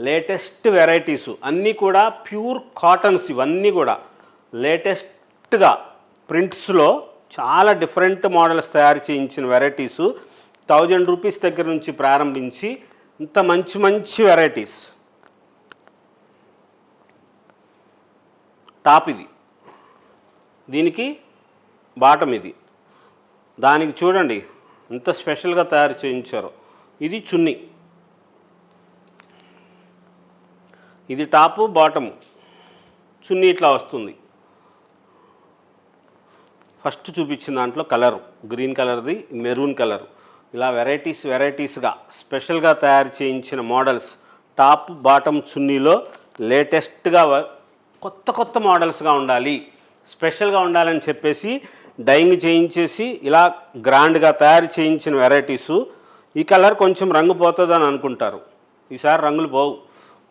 Latest varieties అన్నీ కూడా pure cottons, ఇవన్నీ కూడా లేటెస్ట్గా ప్రింట్స్లో చాలా డిఫరెంట్ మోడల్స్ తయారు చేయించిన వెరైటీసు 1000 రూపీస్ దగ్గర నుంచి ప్రారంభించి ఇంత మంచి మంచి వెరైటీస్. టాప్ ఇది, దీనికి బాటమ్ ఇది, దానికి చూడండి ఎంత స్పెషల్గా తయారు చేయించారో. ఇది చున్నీ, ఇది టాపు బాటము, చున్నీ ఇట్లా వస్తుంది. ఫస్ట్ చూపించిన దాంట్లో కలరు గ్రీన్ కలర్ది, మెరూన్ కలర్, ఇలా వెరైటీస్గా స్పెషల్గా తయారు చేయించిన మోడల్స్. టాప్ బాటమ్ చున్నీలో లేటెస్ట్గా కొత్త మోడల్స్గా ఉండాలి, స్పెషల్గా ఉండాలని చెప్పేసి డైయింగ్ చేయించేసి ఇలా గ్రాండ్గా తయారు చేయించిన వెరైటీసు. ఈ కలర్ కొంచెం రంగు పోతుందని అనుకుంటారు, ఈసారి రంగులు పోవు.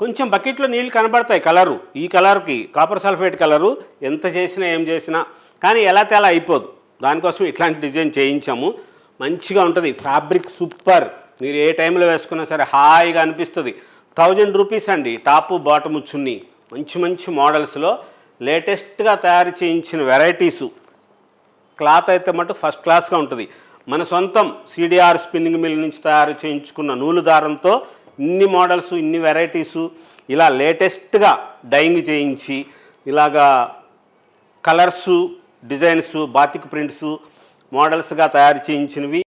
కొంచెం బకెట్లో నీళ్ళు కనబడతాయి కలరు, ఈ కలర్కి కాపర్ సల్ఫేట్ కలరు ఎంత చేసినా ఏం చేసినా కానీ ఎలా తేలా అయిపోదు. దానికోసం ఇట్లాంటి డిజైన్ చేయించాము. మంచిగా ఉంటుంది, ఫ్యాబ్రిక్ సూపర్, మీరు ఏ టైంలో వేసుకున్నా సరే హాయిగా అనిపిస్తుంది. 1000 రూపీస్ అండి టాపు బాటము చున్నీ. మంచి మంచి మోడల్స్లో లేటెస్ట్గా తయారు చేయించిన వెరైటీసు. క్లాత్ అయితే మటు ఫస్ట్ క్లాస్గా ఉంటుంది. మన సొంతం సిడిఆర్ స్పిన్నింగ్ మిల్ నుంచి తయారు చేయించుకున్న నూలు దారంతో ఇన్ని మోడల్స్, ఇన్ని వెరైటీసు ఇలా లేటెస్ట్గా డైయింగ్ చేయించి ఇలాగా కలర్సు, డిజైన్సు, బాతిక్ ప్రింట్సు మోడల్స్గా తయారు చేయించినవి.